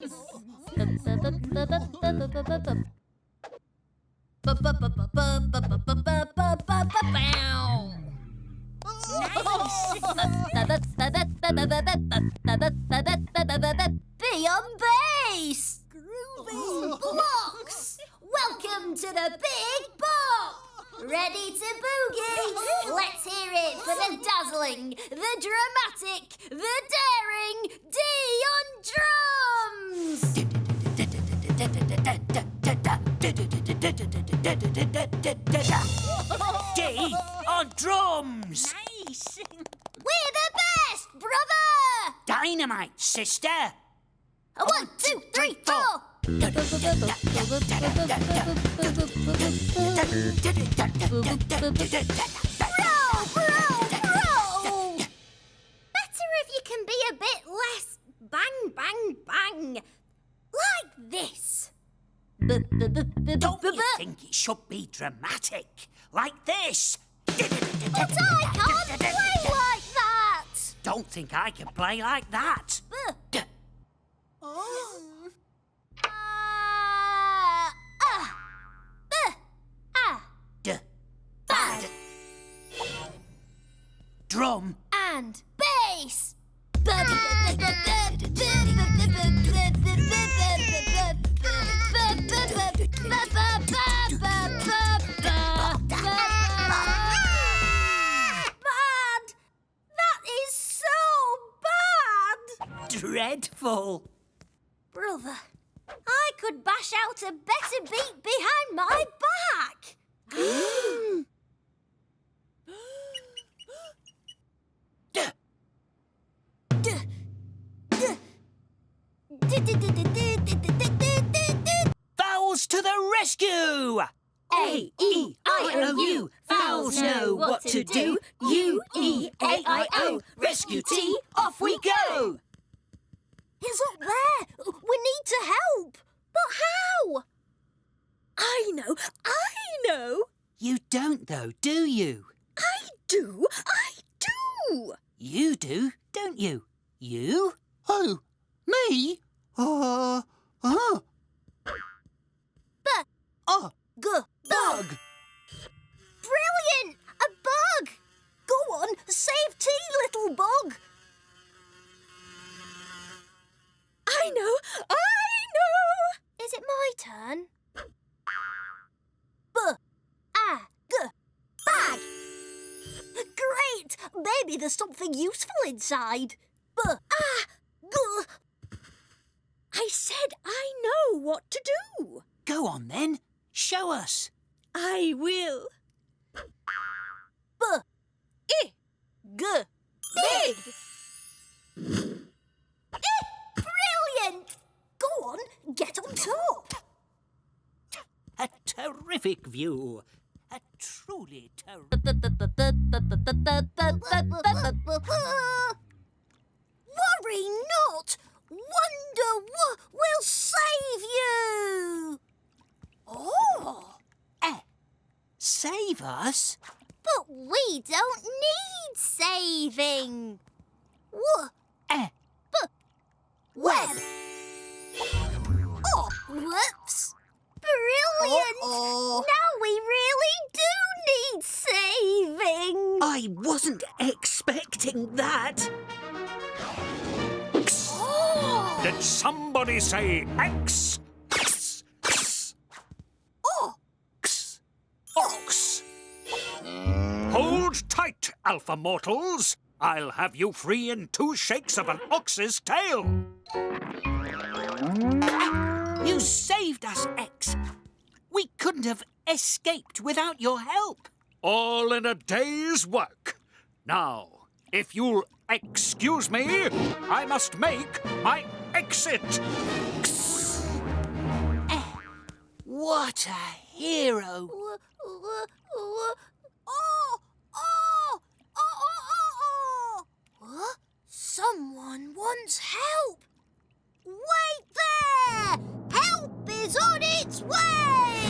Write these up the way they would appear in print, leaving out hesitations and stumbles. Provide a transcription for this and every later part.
Be on bass! Groovy blocks! Welcome to the Big Bop! Ready to boogie? Let's hear it for the dazzling, the dramatic, the daring D on drums! D on drums! Nice! We're the best, brother! Dynamite, sister! 1, 2, 3, 4! Bro! Better if you can be a bit less bang, bang, bang. Like this. Don't you think it should be dramatic? Like this? But I can't play like that. Don't think I can play like that. Bad. Drum. And bass. Bad. That is so bad. Dreadful. Brother, I could bash out a better beat behind my back. Vowels to the rescue! A-E-I-O-U, vowels know what to do. U-E-A-I-O, rescue T, off we go! He's up there. We need to help. But how? I know. You don't though, do you? I do. You do, don't you? You? Oh, me? Bug. Brilliant! A bug! Go on, save tea, little bug. I know. Is it my turn? Bag. Great! Maybe there's something useful inside. I said I know what to do. Go on then, show us. I will. Big. Brilliant! Go on, get on top. A terrific view. A truly terrific... Worry not! Wonder will save you! Oh! Save us? But we don't need saving. Web. Oh, whoops. Brilliant! Now we really do need saving. I wasn't expecting that. Oh! Did somebody say X? Ox. Hold tight, Alpha Mortals. I'll have you free in 2 shakes of an ox's tail. You saved us, X. We couldn't have escaped without your help. All in a day's work. Now, if you'll excuse me, I must make my exit. What a hero. Someone wants help. Wait there! Help is on its way!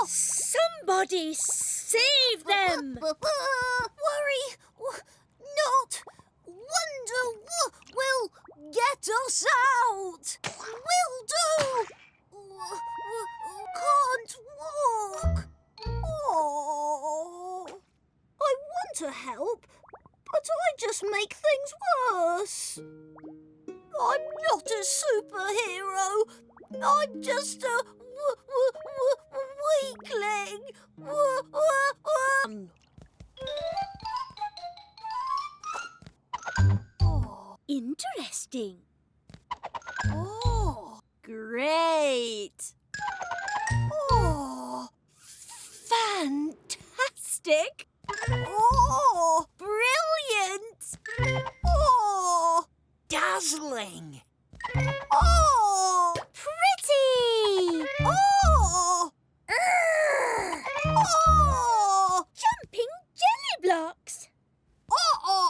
Somebody save them! Worry not. Wonder will Get us out! Will do! Can't walk. Oh, I want to help, but I just make things worse. I'm not a superhero. I'm just a weakling. Interesting. Oh, great. Oh, fantastic. Oh, brilliant. Oh, Dazzling. oh, pretty. Oh, oh, Jumping jelly blocks. oh.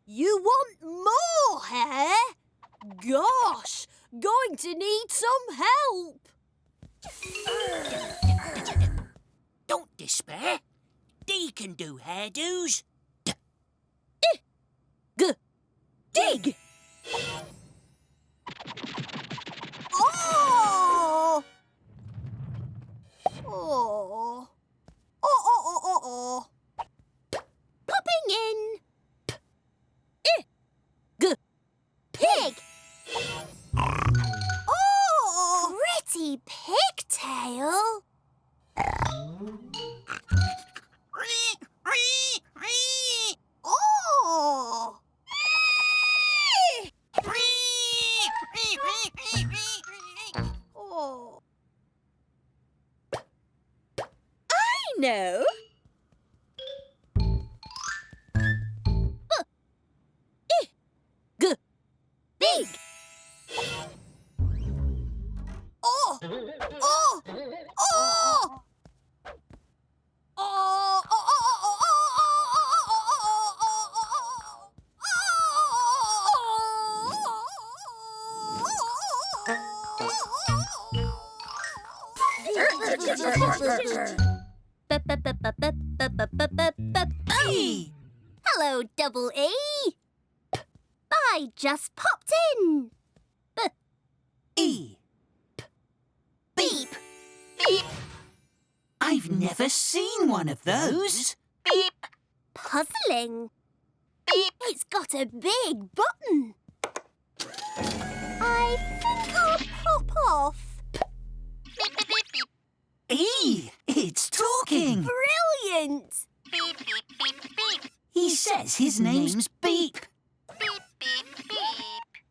You want more hair? Gosh, going to need some help. Don't despair. D can do hairdos. Dig. Oh! Oh. Oh. Popping in. Pig. Oh! Pretty pigtail. Oh! Oh. I know. Big. Oh! Oh! Oh! E. Hello, Double E. I just popped in. E. Beep. I've never seen one of those. Puzzling. It's got a big button. I think I'll pop off. E. It's talking. Brilliant. He says his name's Beep.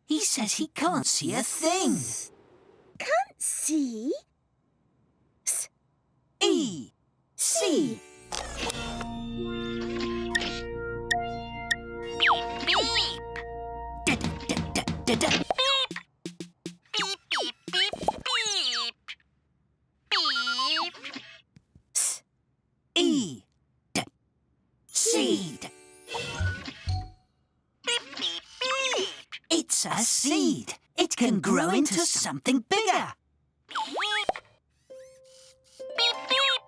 He says he can't see a thing. Can't see. E. C. E. Seed. It's a seed. It can grow into something bigger.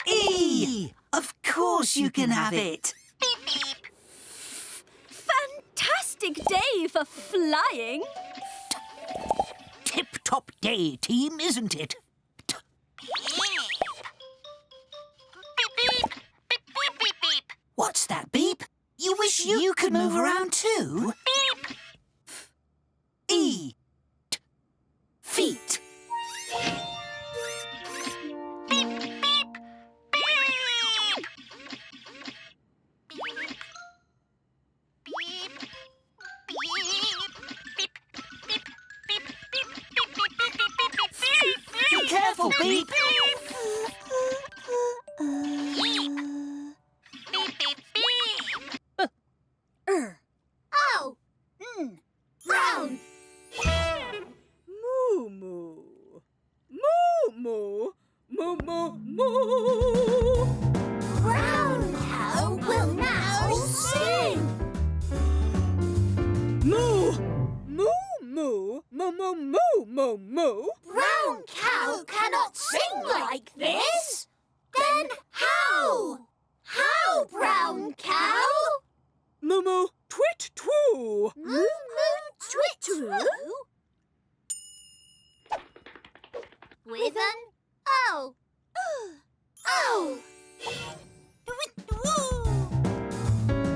E. Of course you can have it. Fantastic day for flying. Tip-top day, team, isn't it? What's that, Beep? You wish you could move around too? E. Feet. Be careful, Beep. Oh. Brown. Moo moo. Moo moo. Moo moo moo. Brown cow will now sing. Moo. Moo moo. Moo moo moo moo moo. Brown cow cannot sing like this. Then how? How, brown cow? Moo moo. twit twoo. Moo moo twit twoo. With an O. O.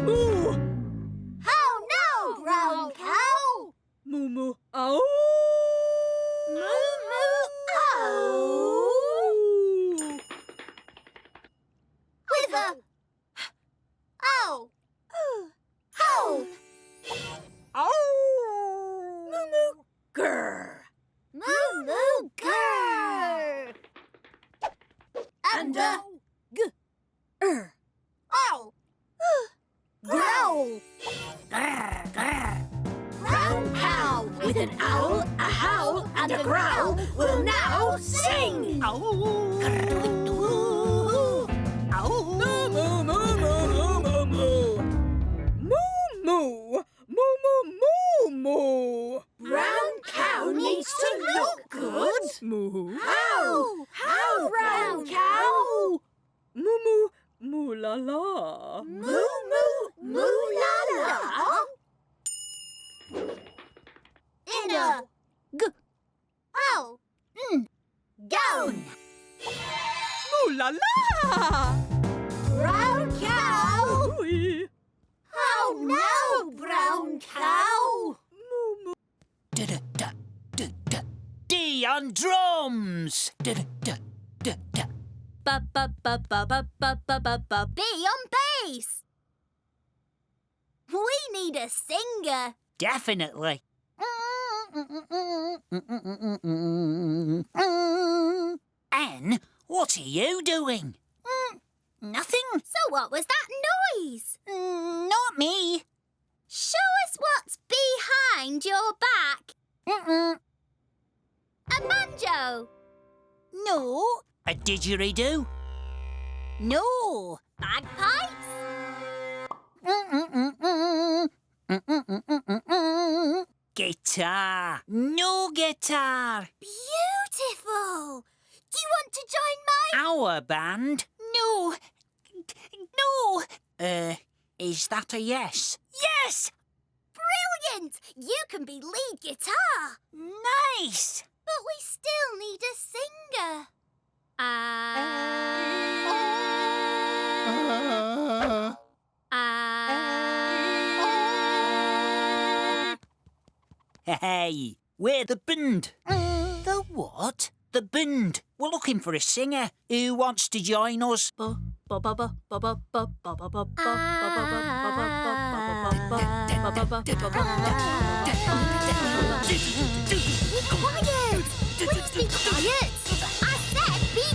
Moo. How now, brown cow? Moo moo. Ow. Moo moo O. With a O. Ho. Ow. Moo moo. Grr. Moo moo grr. And a ow. Growl. Grr, grr. Brown cow With an owl, a howl, and a growl will now sing. Ow. Ow. Moo moo moo moo moo moo moo. Moo moo. Moo moo moo moo. Brown cow needs to look good. Moo. How? How, brown cow? Moo moo. Moo la la. Moo moo moo la la. In a ow gown. Moo la la. Brown cow. Ooh. How now, brown cow? Moo moo. D on drums. Ba ba ba ba ba ba ba ba ba. B on bass. We need a singer. Definitely. Anne, what are you doing? Nothing. So what was that noise? Not me. Show us what's behind your back. A banjo. No. A didgeridoo? No. Bagpipes. Guitar. No guitar. Beautiful. Do you want to join my... Our band? No. No. Is that a yes? Yes! Brilliant! You can be lead guitar. Nice! But we still need a singer. Hey, we're the band. The what? The band. We're looking for a singer. Who wants to join us? Quiet! Please be quiet! I said be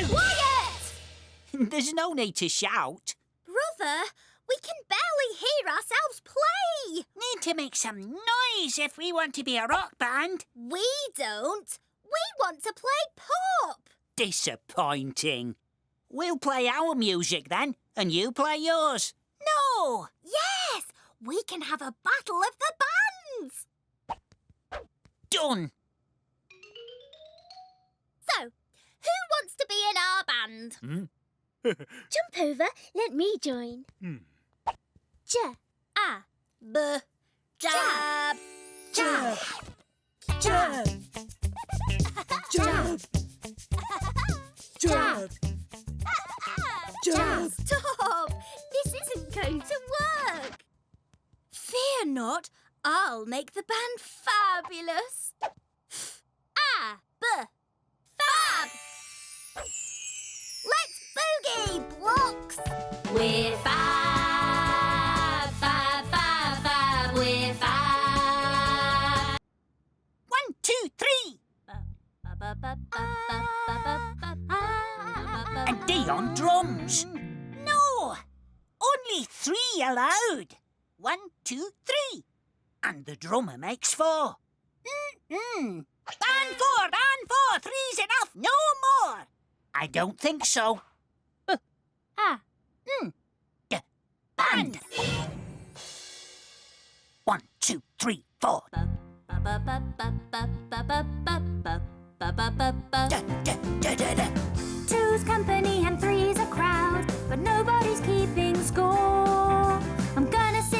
quiet! There's no need to shout. Brother, we can barely hear ourselves play. Need to make some noise if we want to be a rock band. We don't. We want to play pop. Disappointing. We'll play our music then, and you play yours. No! Yes, we can have a battle of the bands. Done. So, who wants to be in our band? Jump over, let me join. J-A-B. Jab. Jab. Jab. Jab. Jab. Jab. Stop! This isn't going to work. Fear not, I'll make the band fabulous. F-A-B. Fab! Let's boogie, blocks! We're fab, fab, fab, fab, we're fab. 1, 2, 3. And D on drums. No! Only 3 allowed. 1, 2, 3. And the drummer makes 4. Band 4, band 4. 3's enough, no more. I don't think so. Band. 1, 2, 3, 4. Two's company and three's a crowd, but nobody's keeping score. I'm gonna sing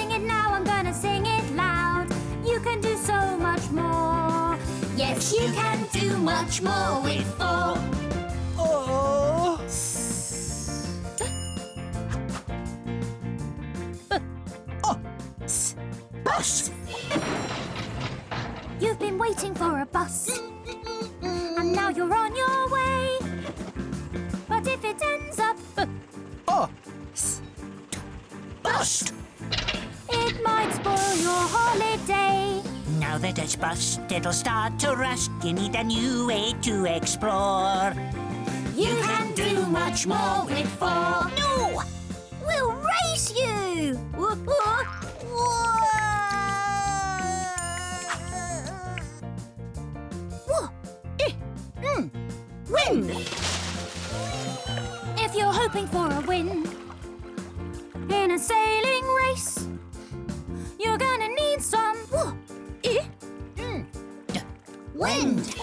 You can do much more with 4. Oh. Bus. You've been waiting for a bus, and now you're on your way. But if it ends up Bust. it might spoil your holiday. Now that it's bust, it'll start to rust. You need a new way to explore. You can do much more with 4. No! We'll race you! Win! If you're hoping for a win in a sailing race, you're gonna need some Wind!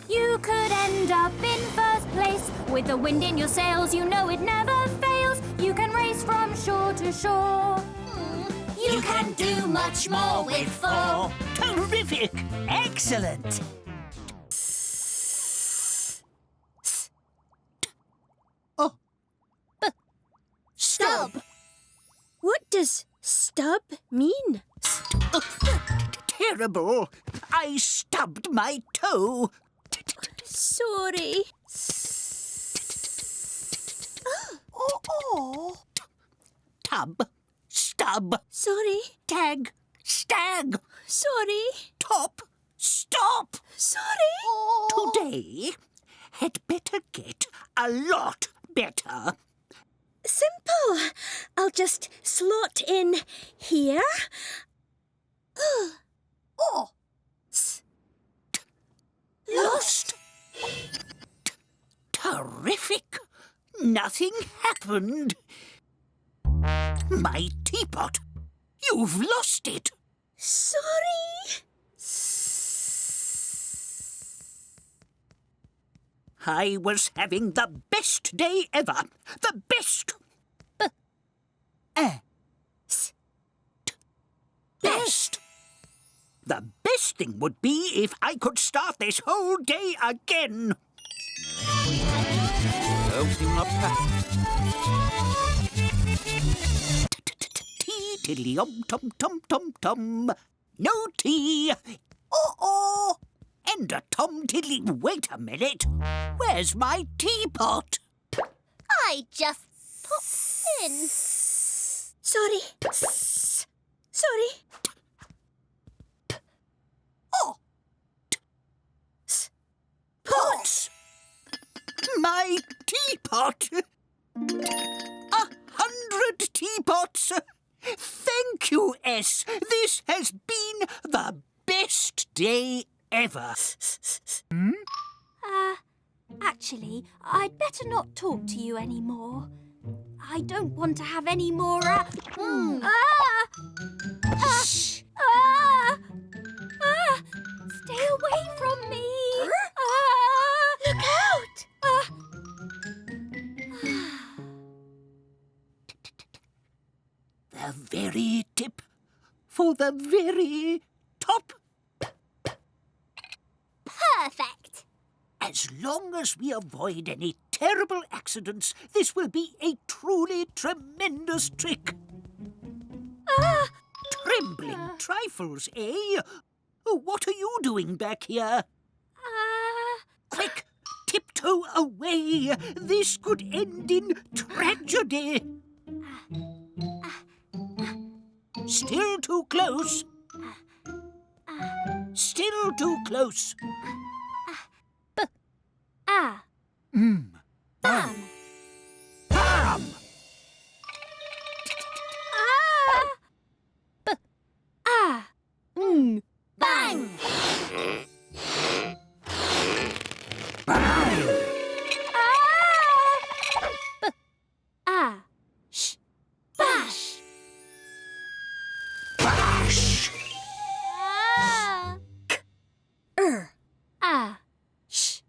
You could end up in first place. With the wind in your sails, you know it never fails. You can race from shore to shore. You can do much more with 4. Terrific! Excellent! Stub. What does stub mean? Terrible! I stubbed my toe. Sorry. Tub, stub, Sorry. tag, stag, Sorry. top, stop. Sorry. Today had better get a lot better. Simple. I'll just slot in here. Lost. Terrific. Nothing happened. My teapot. You've lost it. Sorry. I was having the best day ever. The best. Best. The best thing would be if I could start this whole day again. Opening up Tea tiddly tom tom tom tom. No tea. Oh. And a tom tiddly. Wait a minute. Where's my teapot? I just popped in. Sorry. Sorry. Pots! My teapot! 100 teapots! Thank you, S. This has been the best day ever. Actually, I'd better not talk to you anymore. I don't want to have any more. Shh! Stay away from me! Look out! The very tip for the very top. Perfect! As long as we avoid any terrible accidents, this will be a truly tremendous trick. Trembling trifles, eh? What are you doing back here? Quick, tiptoe away. This could end in tragedy. Still too close. Still too close. Bam! Bam! Bang! Shh. Bash! Bash! Shh!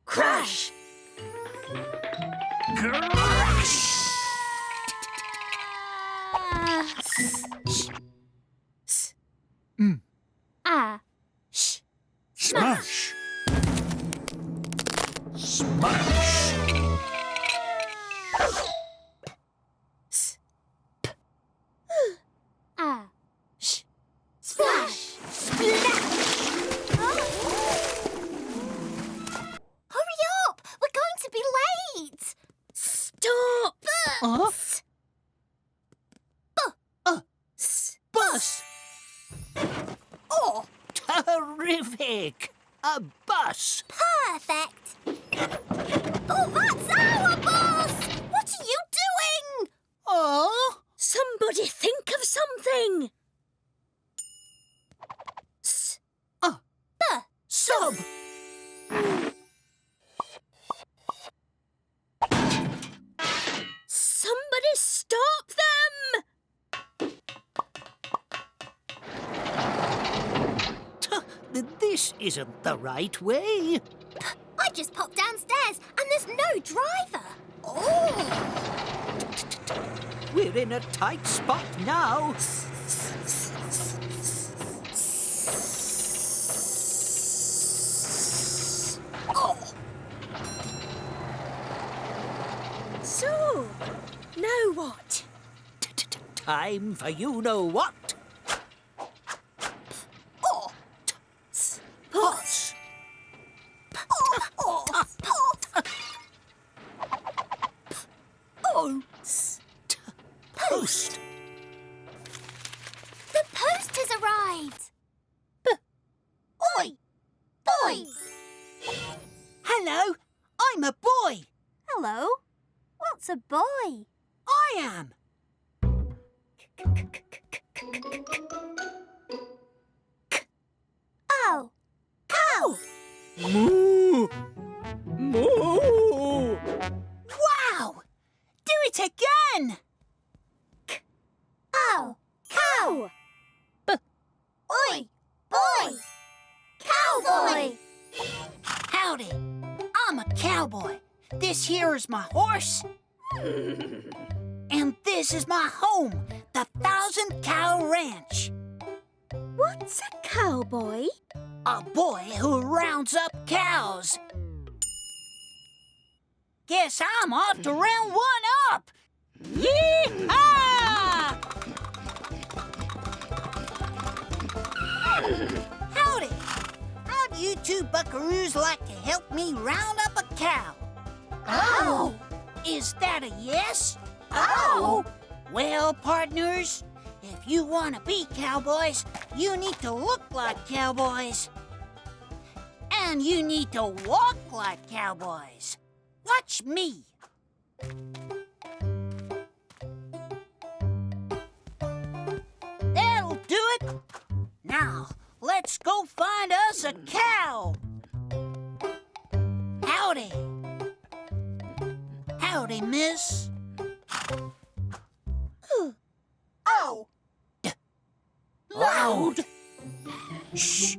Crash! Crash! Terrific! A bus! Perfect. Oh, that's our bus! What are you doing? Oh! Somebody think of something. Sub! Somebody stop them! This isn't the right way. I just popped downstairs and there's no driver. Oh! We're in a tight spot now. Oh! So, now what? Time for you-know-what. Oh! Pots. Oh! Oh! Post. The post has arrived. Oi! Boy! Hello, I'm a boy. Hello? What's a boy? I am. Oh! Cow! Moo! Moo! Wow! Do it again! Oh! Cow! Oi! Boy! Cowboy! Howdy, I'm a cowboy. This here is my horse. And this is my home, the 1,000 Cow Ranch. What's a cowboy? A boy who rounds up cows. Guess I'm off to round one up. Yee-haw! Howdy. How do you two buckaroos like to help me round up a cow? Oh! Is that a yes? Oh! Well, partners, if you want to be cowboys, you need to look like cowboys. And you need to walk like cowboys. Watch me. That'll do it. Now, let's go find us a cow. Howdy. Howdy, miss. Oh! Loud! Shh!